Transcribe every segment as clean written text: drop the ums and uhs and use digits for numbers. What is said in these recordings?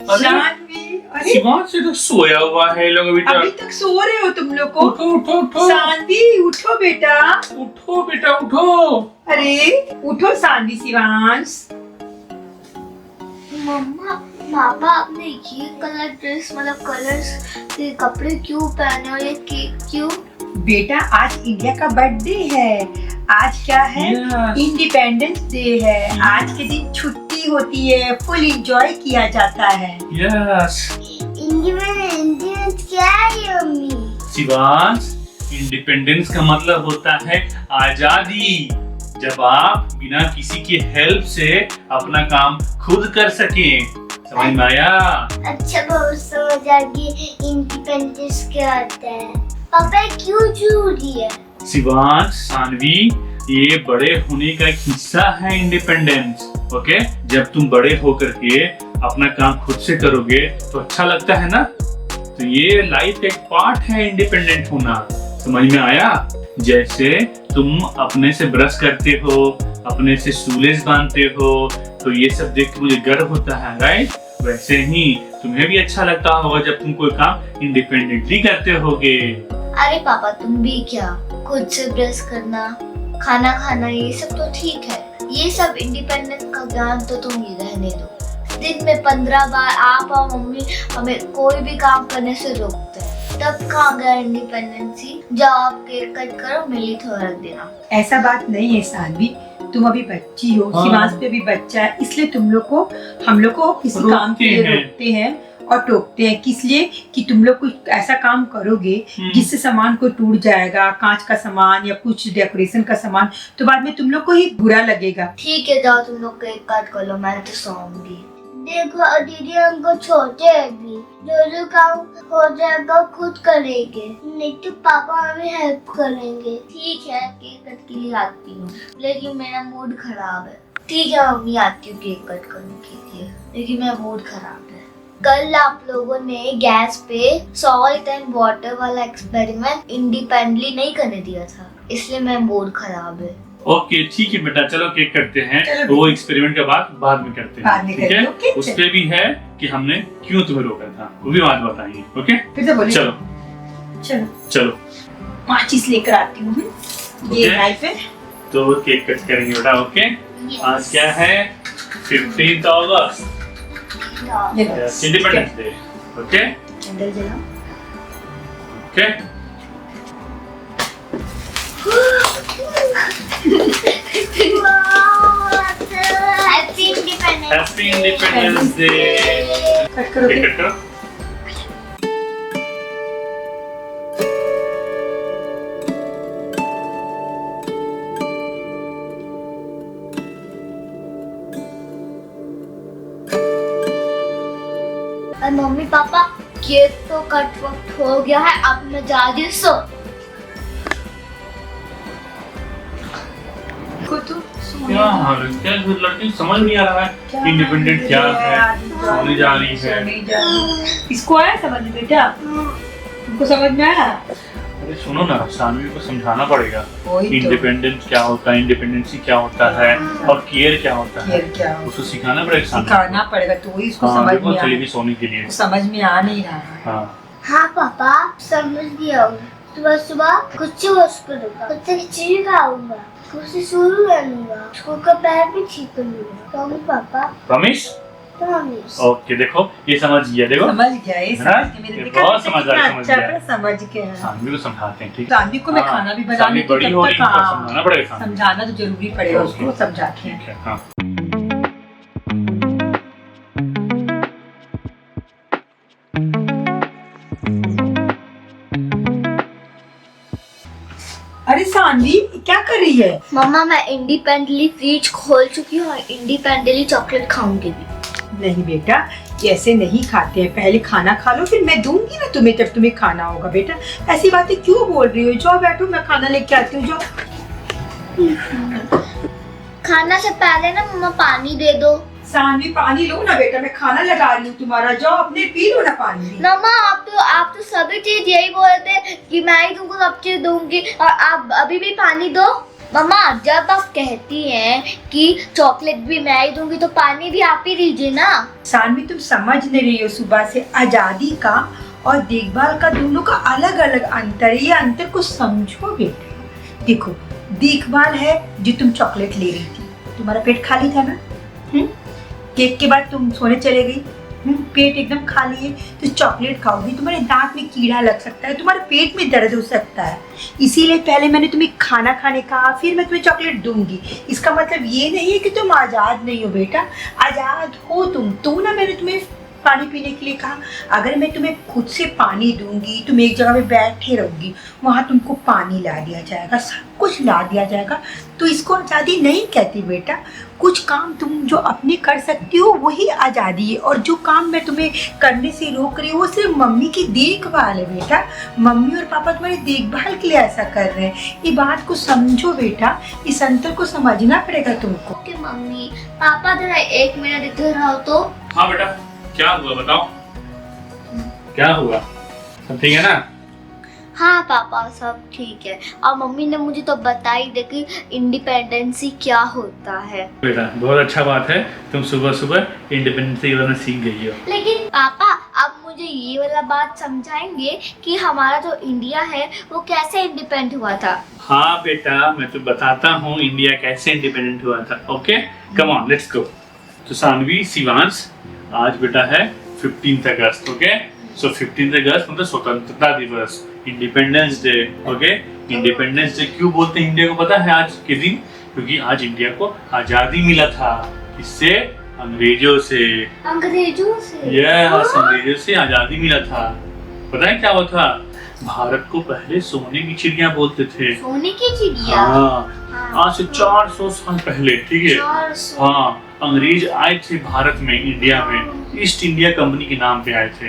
सानवी, अरे शिवांश से तो सोया हुआ है लोग अभी तक सो रहे हो तुम लोग को? उठो उठो उठो सानवी उठो बेटा। उठो बेटा उठो। अरे उठो सानवी, शिवांश। मम्मा पापा आपने ये कलर ड्रेस मतलब कलर्स के कपड़े क्यों पहने और ये केक क्यों? बेटा आज इंडिया का बर्थडे है। आज क्या है? Yes. इंडिपेंडेंस डे है। आज के दिन छुट्टी होती है, फुल एंजॉय किया जाता है। यस इंडिपेंडेंस क्या है मम्मी? शिवांश, इंडिपेंडेंस का मतलब होता है आजादी। जब आप बिना किसी की हेल्प से अपना काम खुद कर सकें। समझ में आया? अच्छा बहुत समझ आ गई। इंडिपेंडेंस क्या होता है? पापा क्यों जरूरी है? शिवांश, सानवी, ये बड़े होने का एक हिस्सा है इंडिपेंडेंस। ओके, जब तुम बड़े होकर के अपना काम खुद से करोगे तो अच्छा लगता है ना। तो ये लाइफ का एक पार्ट है इंडिपेंडेंट होना। समझ में आया? जैसे तुम अपने से ब्रश करते हो, अपने से शूलेस बांधते हो, तो ये सब देख के मुझे गर्व होता है, राइट? वैसे ही तुम्हें भी अच्छा लगता होगा जब तुम कोई काम इंडिपेंडेंटली करते होगे। अरे पापा तुम भी क्या, खुद से ब्रश करना, खाना खाना, ये सब तो ठीक है। ये सब इंडिपेंडेंस का ज्ञान तो तुम ही रहने दो। दिन में 15 बार आप और मम्मी हमें कोई भी काम करने से रोकते हैं, तब कहाँ गया इंडिपेंडेंसी? जाओ आप केक कट करो, मेरी थोड़ा रख देना। ऐसा बात नहीं है सानवी, तुम अभी बच्ची हो। हाँ। शिवांश पे भी बच्चा है, इसलिए हम लोग को किसी काम के लिए रोकते हैं और टोकते हैं। किस लिए? कि तुम लोग कुछ ऐसा काम करोगे जिससे सामान को टूट जाएगा, कांच का सामान या कुछ डेकोरेशन का सामान, तो बाद में तुम लोग को ही बुरा लगेगा। ठीक है जाओ तुम लोग केक कट कर लो, मैं तो सोऊंगी। देखो दीदी हमको छोटे हैं अभी, जो काम हो जाएगा खुद करेंगे, नहीं तो पापा हमें हेल्प करेंगे। ठीक है केक कट के लिए आती हूँ, लेकिन मेरा मूड खराब है। ठीक है मम्मी आती हूँ केक कट करने के लिए, लेकिन मेरा मूड खराब है। कल आप लोगों ने गैस पे सॉल्ट एंड वाटर वाला एक्सपेरिमेंट इंडिपेंडेंटली नहीं करने दिया था, इसलिए मेरा मूड खराब है। ओके ठीक है बेटा, चलो केक करते हैं। चलो। वो एक्सपेरिमेंट के बाद में करते बाद हैं, में ठीक करते है? हैं, ओके, उस पे भी है कि हमने क्यों तुम्हें रोका था, वो भी बात बताएंगे। ओके फिर से बोलिए। चलो चलो चलो। माचिस लेकर आती हूँ। ये ओके। नाइफ है। तो केक कट करेंगे बेटा। ओके आज क्या है? 15th अगस्त, ये लो। Independence day. ओके कैंडल जलाओ। Okay happy independence day. Cut करो केक केक। कट करो। मम्मी पापा केक तो कट वक्त हो गया है, अब मैं जा रही हूँ सो। को तो क्या हाल है? क्या लड़की समझ नहीं आ रहा है इंडिपेंडेंट क्या है। सोने जा रही है। इसको आया समझ बेटा? तुमको समझ में आया? अरे सुनो ना, सानवी को समझाना पड़ेगा वही तो। इंडिपेंडेंस क्या होता है, इंडिपेंडेंसी क्या होता है और केयर क्या होता है। केयर क्या होता उसको सिखाना पड़ेगा सानवी सिखाना पड़ेगा, तो वही इसको हाँ, समझ बिल्कुल में चलेगी सोने के लिए। समझ में आ नहीं रहा है। हाँ हाँ पापा समझ गया हूँ। सुबह सुबह कुछ वॉश करूँगा, कुछ खिचड़ी खाऊंगा, कुछ शुरू करूँगा, स्कूल का बैग भी ठीक करूँगा। तो पापा प्रॉमिस? प्रॉमिस। ओके देखो ये समझ गया, देखो समझ गया ये, हाँ? समझ के मेरे ये देखा बहुत कितना समझदार अच्छा समझ गया। है, समझ के है। सानवी को समझाते हैं, ठीक सानवी को मैं हाँ, खाना भी बनाने सानवी की बड़ी तब हो तक रही है, हाँ, समझाना पड़ेगा सानवी। समझाना तो जरूरी पड़ेगा ओके। उसको, समझाते हैं। ठीक है हाँ। अरे सानवी क्या कर रही है? मम्मा मैं इंडिपेंडेंटली फ्रिज खोल चुकी हूँ और इंडिपेंडेंटली चॉकलेट खाऊंगी भी। नहीं बेटा, ऐसे नहीं खाते हैं। पहले खाना खा लो, फिर मैं दूंगी ना तुम्हें जब तुम्हें खाना होगा। बेटा ऐसी बातें क्यों बोल रही हो? जाओ बैठो, मैं खाना लेके आती हूँ। जाओ। खाना से पहले ना मम्मा पानी दे दो। सानवी पानी लो ना बेटा, मैं खाना लगा रही हूँ तुम्हारा। जाओ अपने पी लो ना पानी। मम्मा आप तो सभी चीज यही बोलते हैं कि मैं ही तुमको सब चीज दूंगी, और आप अभी भी पानी दो। मम्मा जब आप कहती हैं कि चॉकलेट भी मैं ही दूंगी तो पानी भी आप ही दीजिए ना। सानवी, तुम समझ नहीं रही हो सुबह से। आजादी का और देखभाल का दोनों का अलग अलग अंतर है। ये अंतर को समझो बेटा। देखो, देखभाल है जो तुम चॉकलेट ले रही थी, तुम्हारा पेट खाली था ना। केक के बाद तुम सोने चले गई, पेट एकदम खाली है, तो चॉकलेट खाओगी, तुम्हारे दांत में कीड़ा लग सकता है, तुम्हारे पेट में दर्द हो सकता है। इसीलिए पहले मैंने तुम्हें खाना खाने कहा, फिर मैं तुम्हें चॉकलेट दूंगी। इसका मतलब ये नहीं है कि तुम आज़ाद नहीं हो बेटा, आज़ाद हो तुम। तो ना मैंने तुम्हें पानी पीने के लिए कहा। अगर मैं तुम्हें खुद से पानी दूंगी, तुम एक जगह पे बैठे रहोगी, वहाँ तुमको पानी ला दिया जाएगा, सब कुछ ला दिया जाएगा, तो इसको आज़ादी नहीं कहती बेटा। कुछ काम तुम जो अपने कर सकती हो वही आज़ादी है, और जो काम मैं तुम्हें करने से रोक रही हूँ वो सिर्फ मम्मी की देखभाल है बेटा। मम्मी और पापा तुम्हारी देखभाल के लिए ऐसा कर रहे हैं। ये बात को समझो बेटा, इस अंतर को समझना पड़ेगा तुमको। ओके मम्मी, पापा जरा 1 मिनट इधर आओ तो। हाँ बेटा, क्या हुआ बताओ, क्या हुआ? सब ठीक है ना? हाँ पापा सब ठीक है। और मम्मी ने मुझे तो बताई दे कि इंडिपेंडेंसी क्या होता है। बेटा बहुत अच्छा बात है, तुम सुबह सुबह इंडिपेंडेंसी के बारे में सीख गई हो। लेकिन पापा आप मुझे ये वाला बात समझाएंगे कि हमारा जो इंडिया है वो कैसे इंडिपेंडेंट हुआ था? हाँ बेटा, मैं तो बताता हूँ इंडिया कैसे इंडिपेंडेंट हुआ था। Okay, come on let's go. तो सानवी, शिवांश, आज बेटा है 15 अगस्त। ओके, सो 15 अगस्त मतलब स्वतंत्रता दिवस, independence day. Okay, independence day क्यों बोलते हैं इंडिया को पता है आज के दिन? क्योंकि आज इंडिया को आजादी मिला था। किससे? अंग्रेजों से। अंग्रेजों से? यस, अंग्रेजों से आजादी मिला था। पता है क्या हुआ था? भारत को पहले सोने की चिड़िया बोलते थे। सोने की चिड़िया? हाँ, आज से 400 साल पहले। ठीक है, हाँ, अंग्रेज आए थे भारत में, इंडिया में, ईस्ट इंडिया कंपनी के नाम पे आए थे।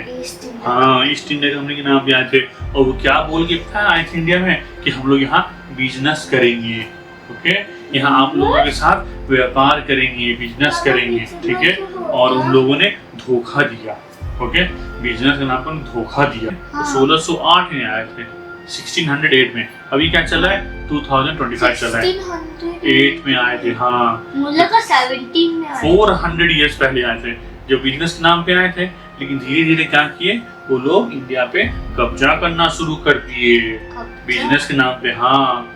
हाँ, ईस्ट इंडिया कंपनी के नाम पे आए थे। और वो क्या बोल के आए थे इंडिया में कि हम लोग यहाँ बिजनेस करेंगे। ओके, यहाँ आप लोगों के साथ व्यापार करेंगे, बिजनेस करेंगे। ठीक है, और उन लोगों ने धोखा दिया। ओके, बिजनेस के नाम पर धोखा दिया। तो 1608 में आए थे, 1608 में। अभी क्या चल रहा है? 2025 चल रहा है। 8 में आए थे। हाँ, मुझे लगा 17 में आए। 400 इयर्स पहले आए थे, जो बिजनेस के नाम पे आए थे। लेकिन धीरे धीरे क्या किए वो लोग, इंडिया पे कब्जा करना शुरू कर दिए बिजनेस के नाम पे। हाँ,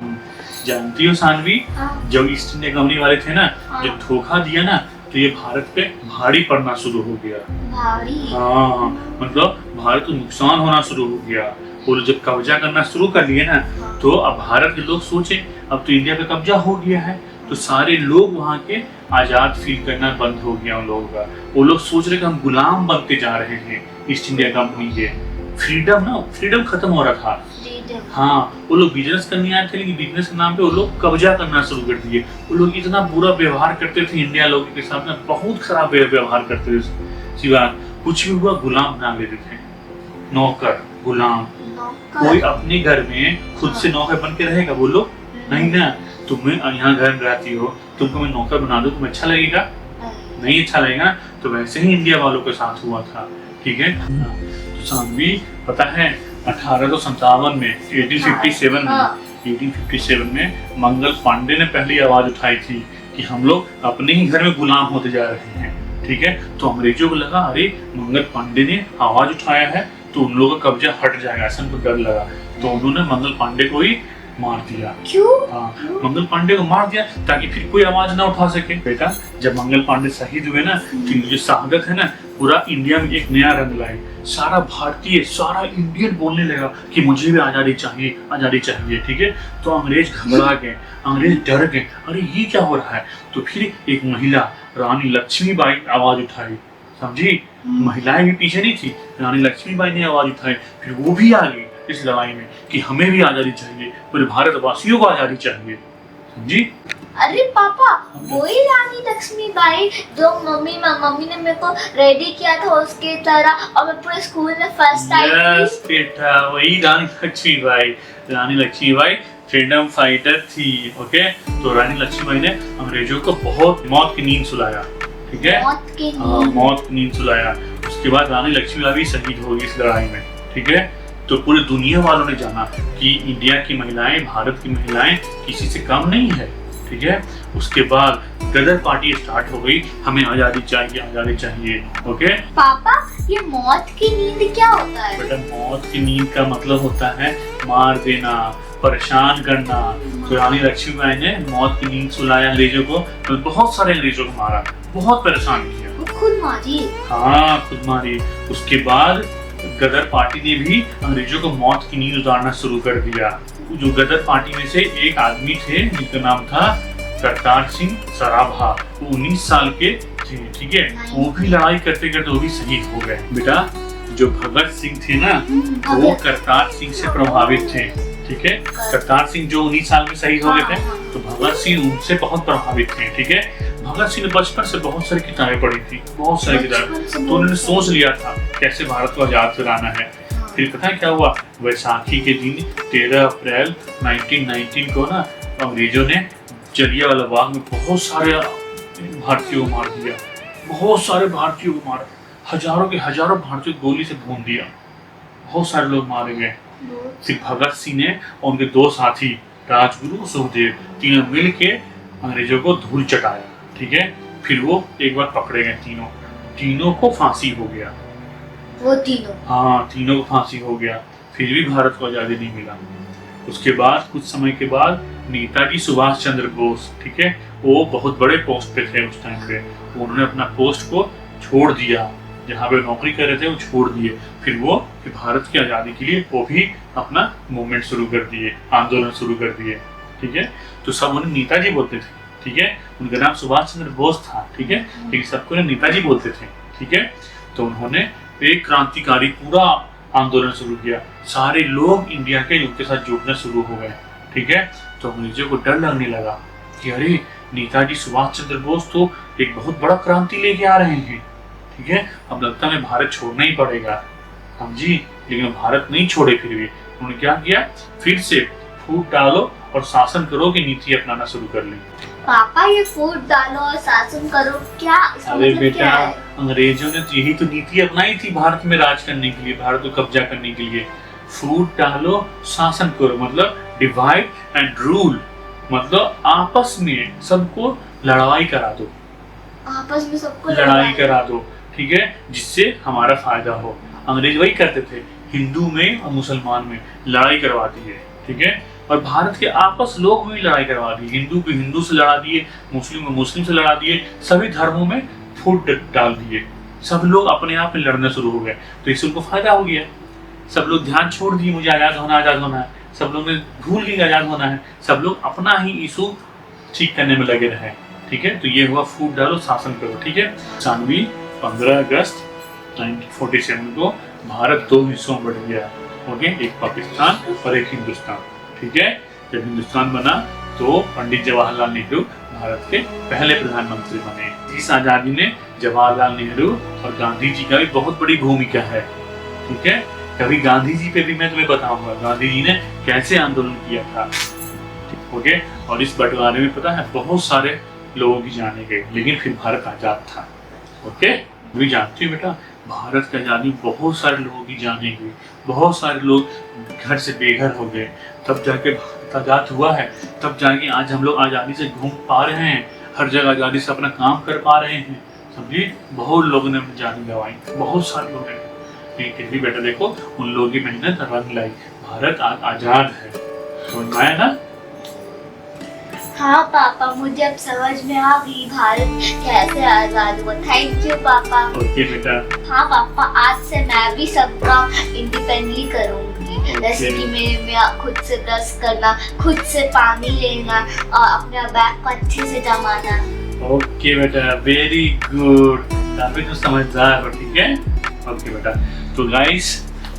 जानती हो सानवी, जब ईस्ट इंडिया कंपनी वाले थे ना, जब धोखा दिया ना, तो ये भारत पे भारी पड़ना शुरू हो गया। भारी? हाँ, मतलब भारत को नुकसान होना शुरू हो गया। और जब कब्जा करना शुरू कर लिए ना, तो अब भारत के लोग सोचे अब तो इंडिया पे कब्जा हो गया है, तो सारे लोग वहाँ के आजाद फील करना बंद हो गया उन लोगों का। वो लोग सोच रहे कि हम गुलाम बनते जा रहे हैं ईस्ट इंडिया कंपनी के। फ्रीडम खत्म हो रहा था। हाँ, वो लोग बिजनेस करने आए थे, लेकिन बिजनेस के नाम पे वो लोग कब्जा करना शुरू कर दिए। वो लोग इतना बुरा व्यवहार करते थे इंडिया लोगों के साथ में, बहुत खराब व्यवहार करते थे। सिवा कुछ भी हुआ गुलाम बना लेते थे, नौकर, गुलाम। कोई अपने घर में खुद से नौकर बन के रहेगा? बोलो नहीं ना। तुम्हें यहाँ घर में रहती हो, तुमको मैं नौकर बना दूं, तुम्हें अच्छा लगेगा? नहीं अच्छा लगेगा। तो वैसे ही इंडिया वालों के साथ हुआ था। ठीक है, तो सानवी पता है 1857 में 1857 में मंगल पांडे ने पहली आवाज उठाई थी कि हम लोग अपने ही घर में गुलाम होते जा रहे हैं। ठीक है, तो अंग्रेजों को लगा अरे मंगल पांडे ने आवाज उठाया है तो उन लोगों का कब्जा हट जाएगा, ऐसा उनको डर लगा। तो उन्होंने मंगल पांडे को ही मार दिया। क्यों? हाँ, मंगल पांडे को मार दिया ताकि फिर कोई आवाज ना उठा सके। बेटा जब मंगल पांडे शहीद हुए ना, तो ये शहादत है ना, पूरा इंडिया में एक नया रंग लाई। सारा भारतीय, सारा इंडियन बोलने लगा कि मुझे भी आजादी चाहिए, आजादी चाहिए। ठीक है, तो अंग्रेज घबरा गए, अंग्रेज डर गए, अरे ये क्या हो रहा है? तो फिर एक महिला रानी लक्ष्मीबाई आवाज उठाई। समझी, महिलाएं भी पीछे नहीं थी, रानी लक्ष्मीबाई ने आवाज उठाई। फिर वो भी आ गई इस लड़ाई में कि हमें भी आजादी चाहिए, पूरे भारतवासियों को आजादी चाहिए। समझी? अरे पापा, वही रानी लक्ष्मीबाई जो मम्मी ने मेरे को रेडी किया था उसके तरह, और मैं पूरे स्कूल में फर्स्ट आई थी। यस बेटा, वही रानी लक्ष्मीबाई। रानी लक्ष्मीबाई फ्रीडम फाइटर थी। ओके, तो रानी लक्ष्मीबाई ने अंग्रेजों को बहुत मौत की नींद सुलाया। ठीक है, मौत की नींद सुलाया। उसके बाद रानी लक्ष्मीबाई भी शहीद हो गई इस लड़ाई में। ठीक है, तो पूरी दुनिया वालों ने जाना कि इंडिया की महिलाएं, भारत की महिलाएं किसी से कम नहीं है। ठीक है, उसके बाद गदर पार्टी स्टार्ट हो गई, हमें आजादी चाहिए, आजादी चाहिए। ओके पापा, ये मौत की नींद क्या होता है? बेटा, मौत की नींद का मतलब होता है मार देना, परेशान करना। तो रानी लक्ष्मीबाई ने मौत की नींद सुलाया अंग्रेजों को, तो बहुत सारे अंग्रेजों को मारा, बहुत परेशान किया। वो खुद मारी? हाँ, खुद मारी। उसके बाद गदर पार्टी ने भी अंग्रेजों को मौत की नींद उतारना शुरू कर दिया। जो गदर पार्टी में से एक आदमी थे जिनका नाम था करतार सिंह सराभा, वो 19 साल के थे। ठीक है, वो भी लड़ाई करते करते वो भी शहीद हो गए। बेटा, जो भगत सिंह थे ना, वो करतार सिंह से प्रभावित थे। ठीक है, करतार सिंह जो 19 साल में शहीद हो गए थे, तो भगत सिंह उनसे बहुत प्रभावित थे। ठीक है, भगत सिंह ने बचपन से बहुत सारी किताबें पढ़ी थी, बहुत सारी किताबें, तो उन्होंने सोच लिया था कैसे भारत को आजाद कराना है। फिर पता है क्या हुआ? वैसाखी के दिन 13 अप्रैल 1919 को ना अंग्रेजों ने जलियांवाला बाग में बहुत सारे भारतीयों को मार दिया, बहुत सारे भारतीयों को मारा, हजारों के हजारों भारतीयों को गोली से भून दिया, बहुत सारे लोग मारे गए। फिर भगत सिंह ने और उनके दो साथी राजगुरु, सुखदेव, तीनों मिल के अंग्रेजों को धूल चटाया। ठीक है, फिर वो एक बार पकड़े गए, तीनों को फांसी हो गया। वो तीनों? हाँ, तीनों को फांसी हो गया। फिर भी भारत को आजादी नहीं मिला। उसके बाद कुछ समय के बाद नेताजी सुभाष चंद्र बोस, ठीक है, वो बहुत बड़े पोस्ट पे थे उस टाइम पे, उन्होंने अपना पोस्ट को छोड़ दिया, जहाँ पे नौकरी कर रहे थे वो छोड़ दिए। फिर भारत की आज़ादी के लिए वो भी अपना मूवमेंट शुरू कर दिए, आंदोलन शुरू कर दिए। ठीक है, तो सब उन्हें नेताजी बोलते थे। ठीक है, उनका नाम सुभाष चंद्र बोस था। ठीक है, लेकिन सबको नेताजी बोलते थे। ठीक है, तो उन्होंने एक क्रांतिकारी पूरा आंदोलन शुरू किया, सारे लोग इंडिया के उनके साथ जुड़ना शुरू हो गए। ठीक है, तो अंग्रेजों को डर लगने लगा कि अरे नेताजी सुभाष चंद्र बोस तो एक बहुत बड़ा क्रांति लेके आ रहे हैं। ठीक है, अब लगता है भारत छोड़ना ही पड़ेगा। हम जी, लेकिन भारत नहीं छोड़े। फिर भी उन्होंने क्या किया, फिर से फूट डालो और शासन करो की नीति अपनाना शुरू कर ली। पापा, ये फूट डालो और शासन करो क्या, इसका अरे मतलब बेटा, क्या है? अंग्रेजों ने तो यही तो नीति अपनाई थी भारत में राज करने के लिए, भारत को कब्जा करने के लिए। फूट डालो, शासन करो, मतलब डिवाइड एंड रूल, मतलब आपस में सबको लड़ाई करा दो, आपस में सबको लड़ाई करा दो। ठीक है, जिससे हमारा फायदा हो। अंग्रेज वही करते थे, हिंदू में और मुसलमान में लड़ाई करवा दी है। ठीक है, और भारत के आपस लोग में भी लड़ाई करवा दी, हिंदू को हिंदू से लड़ा दिए, मुस्लिम को मुस्लिम से लड़ा दिए, सभी धर्मों में फूट डाल दिए, सब लोग अपने आप में लड़ना शुरू हो गए। तो इससे उनको फायदा हो गया, सब लोग ध्यान छोड़ दिए, मुझे आजाद होना है, सब लोग ने भूल गए आजाद होना है, सब लोग अपना ही इशू ठीक करने में लगे रहे। ठीक है, तो ये हुआ फूट डालो शासन करो। ठीक है, 15 अगस्त 1947 को भारत दो हिस्सों में बढ़ गया। ओके, एक पाकिस्तान और एक हिंदुस्तान। ठीक है, जब हिंदुस्तान बना तो पंडित जवाहरलाल नेहरू भारत के पहले प्रधानमंत्री बने। इस आजादी में जवाहरलाल नेहरू और गांधी जी का भी बहुत बड़ी भूमिका है। ठीक है, कभी गांधी जी पे भी मैं तुम्हें बताऊंगा, गांधी जी ने कैसे आंदोलन किया था। ओके, और इस बंटवारे में पता है बहुत सारे लोगों की जाने गई, लेकिन फिर भारत आजाद था। ओके, भी जानती हो बेटा, भारत की आज़ादी बहुत सारे लोगों की जाने गई, बहुत सारे लोग घर से बेघर हो गए, तब जाके भारत आज़ाद हुआ है, तब जाके आज हम लोग आज़ादी से घूम पा रहे हैं, हर जगह आज़ादी से अपना काम कर पा रहे हैं। समझिए, बहुत लोगों ने अपनी जान गंवाई, बहुत सारे लोग हैं, लेकिन फिर भी बेटा देखो, उन लोगों की मेहनत रंग लाई, भारत आज आज़ाद है। समझ में आया ना? हाँ पापा, मुझे अब समझ में आ गई भारत कैसे आजाद हुआ। थैंक यू पापा। ओके बेटा। हाँ पापा, आज से मैं भी सबका इंडिपेंडेंटली करूँगी। जैसे कि मैं खुद से ब्रश करना, खुद से पानी लेना और अपने बैग को अच्छे से जमाना। ओके बेटा, वेरी गुड, काफी तो समझदार हो। ठीक है, ओके बेटा। तो गाइस,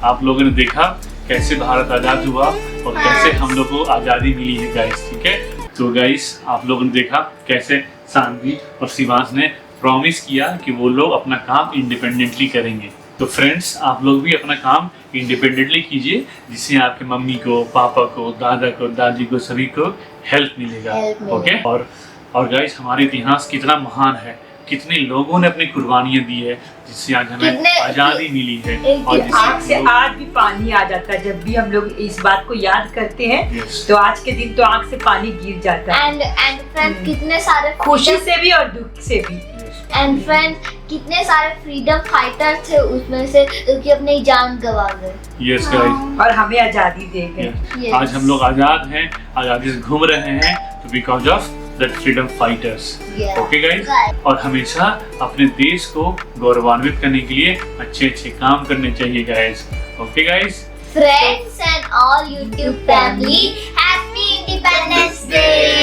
आप लोगों ने देखा कैसे भारत आजाद हुआ और कैसे हम लोग को आजादी मिली है गाइस। ठीक है, तो गाइस, आप लोगों ने देखा कैसे सानवी और शिवांश ने प्रॉमिस किया कि वो लोग अपना काम इंडिपेंडेंटली करेंगे। तो फ्रेंड्स, आप लोग भी अपना काम इंडिपेंडेंटली कीजिए, जिससे आपके मम्मी को, पापा को, दादा को, दादी को, सभी को हेल्प मिलेगा। ओके, और गाइस, हमारा इतिहास कितना महान है, कितने लोगों ने अपनी कुर्बानियां दी है, जिससे आज हमें कितने- आजादी मिली है। एक और ही जिससे आँख से हम लोग- आज भी पानी आ जाता है जब भी हम लोग इस बात को याद करते हैं। Yes. तो आज के दिन तो आँख से पानी गिर जाता है, एंड फ्रेंड्स कितने सारे खुशी से भी और दुख से भी। Yes. एंड फ्रेंड्स कितने सारे फ्रीडम फाइटर थे उसमें से जो कि अपनी जान गंवा गए। Yes, guys. और हमें आजादी दे गए। Yes. Yes. आज हम लोग आजाद हैं, आजादी से घूम रहे हैं, तो because of the freedom fighters. Yeah. Okay guys, Right. और हमेशा अपने देश को गौरवान्वित करने के लिए अच्छे अच्छे काम करने चाहिए guys. Okay guys, Friends and all YouTube family, Happy Independence Day!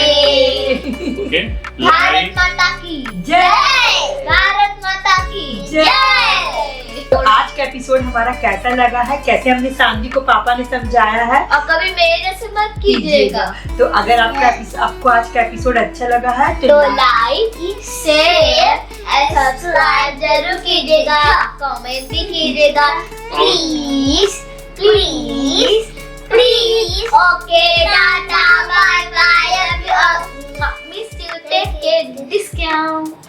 Okay Bharat like माता की जय। भारत माता की जय। जय। तो आज का एपिसोड हमारा कैसा लगा है, कैसे हमने सानवी को पापा ने समझाया है, और कभी मेरे जैसे मत कीजिएगा। तो अगर आपको आज का एपिसोड अच्छा लगा है तो लाइक, शेयर एंड सब्सक्राइब जरूर कीजिएगा, कमेंट भी कीजिएगा, please please please. Okay, tata, bye bye, miss you, take care, discount.